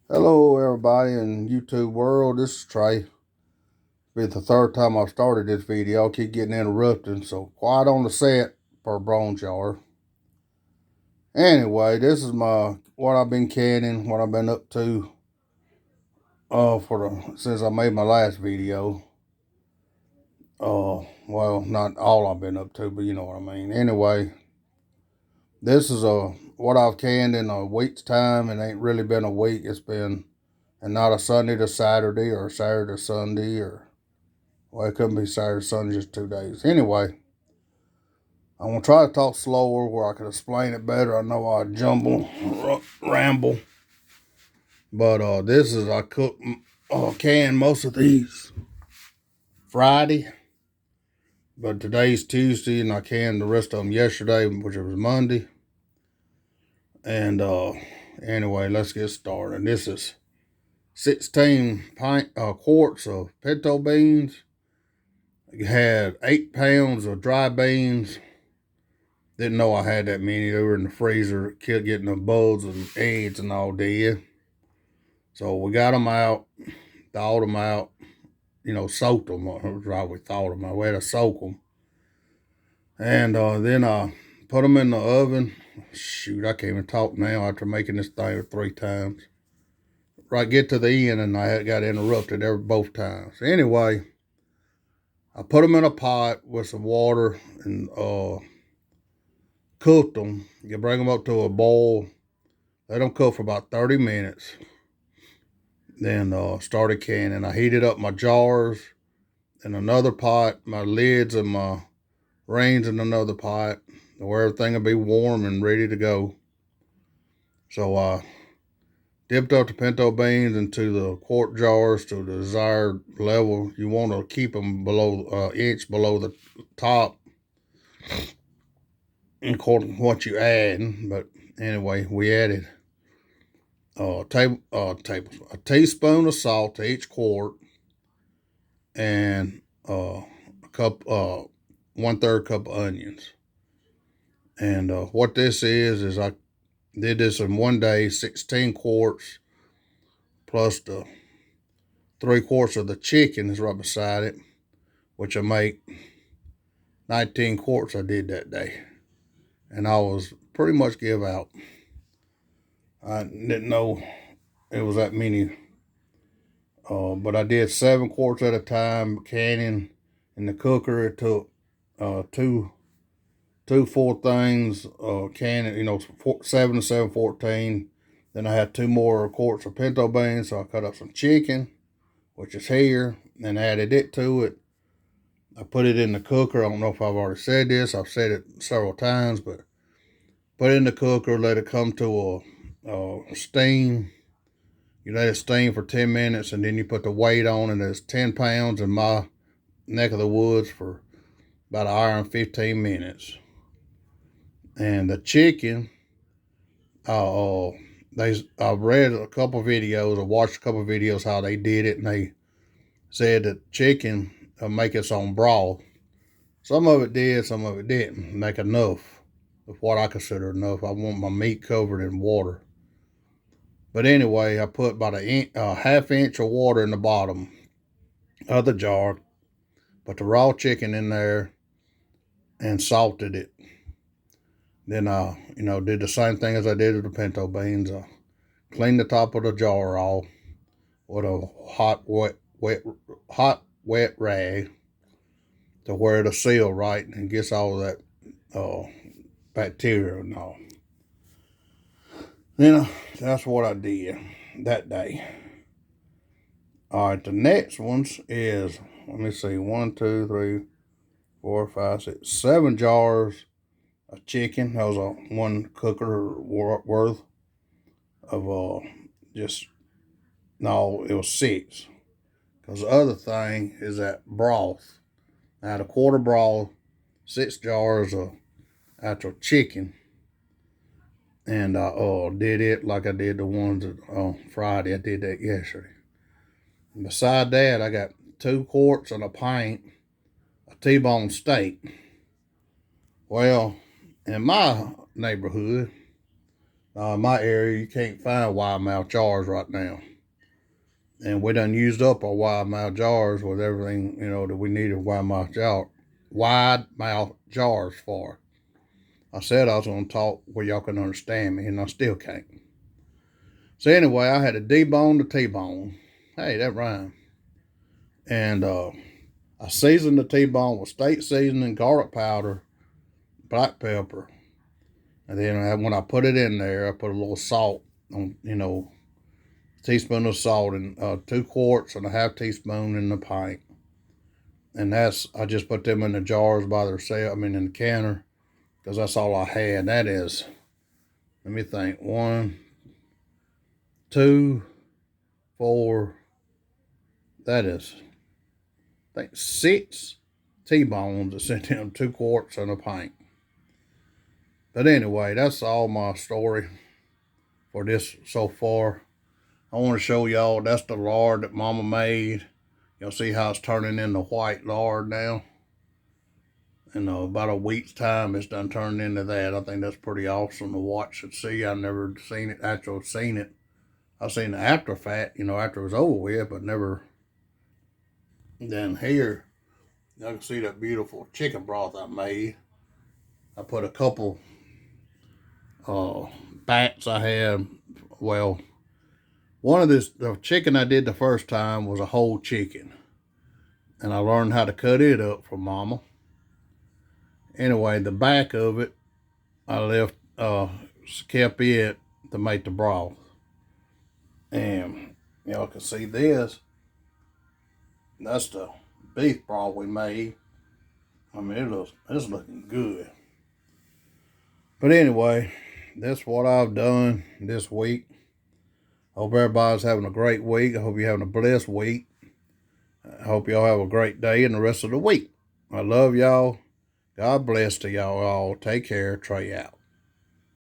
Hello, everybody in YouTube world. This is Trey. It's the third time I've started this video. I keep getting interrupted, so quiet on the set per bone jar. Anyway, this is what I've been canning, what I've been up to since I made my last video. Well, not all I've been up to, but you know what I mean. Anyway, this is what I've canned in a week's time. It ain't really been a week. It's been and not a Sunday to Saturday or Saturday to Sunday or well, it couldn't be Saturday, Sunday, just 2 days. Anyway, I'm going to try to talk slower where I can explain it better. I know I jumble, ramble. But this is, I canned most of these Friday. But today's Tuesday, and I canned the rest of them yesterday, which was Monday. And anyway, let's get started. This is 16 quarts of pinto beans. You had 8 pounds of dry beans. Didn't know I had that many. They were in the freezer. Kid getting the bugs and eggs and all dead. So we got them out, thawed them out, soaked them. That's right, we thawed them out. We had to soak them. And then I put them in the oven. Shoot, I can't even talk now after making this thing 3 times. Right, get to the end and I got interrupted both times. Anyway, I put them in a pot with some water and cooked them. You bring them up to a boil. Let them cook for about 30 minutes. Then started canning. I heated up my jars in another pot, my lids and my reins in another pot, where everything will be warm and ready to go. So I dipped up the pinto beans into the quart jars to the desired level. You want to keep them below inch below the top, according to what you add. But anyway, we added a teaspoon of salt to each quart and a cup, 1/3 cup of onions. And what this is I did this in one day, 16 quarts plus the 3/4 of the chicken is right beside it, which I make 19 quarts I did that day. And I was pretty much give out. I didn't know it was that many. But I did 7 quarts at a time, canning in the cooker. It took two full things, canning, 7 to 7:14. Then I had 2 more quarts of pinto beans, so I cut up some chicken, which is here, and added it to it. I put it in the cooker. I don't know if I've already said this. I've said it several times, but put it in the cooker, let it come to a steam. You let it steam for 10 minutes, and then you put the weight on, and it's 10 pounds in my neck of the woods for about an hour and 15 minutes. And the chicken, I read a couple videos, I watched a couple videos how they did it, and they said that chicken make its own broth. Some of it did, some of it didn't make enough of what I consider enough. I want my meat covered in water. But anyway, I put about a half inch of water in the bottom of the jar, put the raw chicken in there, and salted it. Then I, did the same thing as I did with the pinto beans. I cleaned the top of the jar off with a hot, wet rag to where it'll seal right and gets all of that bacteria and all. That's what I did that day. All right, the next ones is, let me see, 1, 2, 3, 4, 5, 6, 7 jars of chicken. That was a 1 cooker worth of no, it was 6. Because the other thing is that broth. I had a quarter broth, 6 jars of actual chicken. And I did it like I did the ones on Friday. I did that yesterday. And beside that, I got 2 quarts and a pint of Tbone steak. Well, in my neighborhood, In my area, you can't find wide mouth jars right now. And we done used up our wide mouth jars with everything, that we needed wide mouth jars for. I said I was going to talk where y'all can understand me, and I still can't. So anyway, I had to debone the T-bone. Hey, that rhymed. And I seasoned the T-bone with steak seasoning, garlic powder, black pepper. And then when I put it in there, I put a little salt on, a teaspoon of salt and 2 quarts and a half teaspoon in the pint. And I just put them in the jars by themselves, in the canner, because that's all I had. That is, let me think, 1, 2, 4, that is, I think 6 T-bones that's in them 2 quarts and a pint. But anyway, that's all my story for this so far. I want to show y'all, that's the lard that Mama made. You'll see how it's turning into white lard now. In about a week's time, it's done turned into that. I think that's pretty awesome to watch and see. I've never seen it, actually seen it. I've seen the after fat, after it was over with, but never. Then here, you can see that beautiful chicken broth I made. I put a couple bats I had. Well, the chicken I did the first time was a whole chicken. And I learned how to cut it up from Mama. Anyway, the back of it, I kept it to make the broth. And y'all can see this. That's the beef broth we made. It's looking good. But anyway, that's what I've done this week. I hope everybody's having a great week. I hope you're having a blessed week. I hope y'all have a great day and the rest of the week. I love y'all. God bless to y'all all. Take care. Trey out.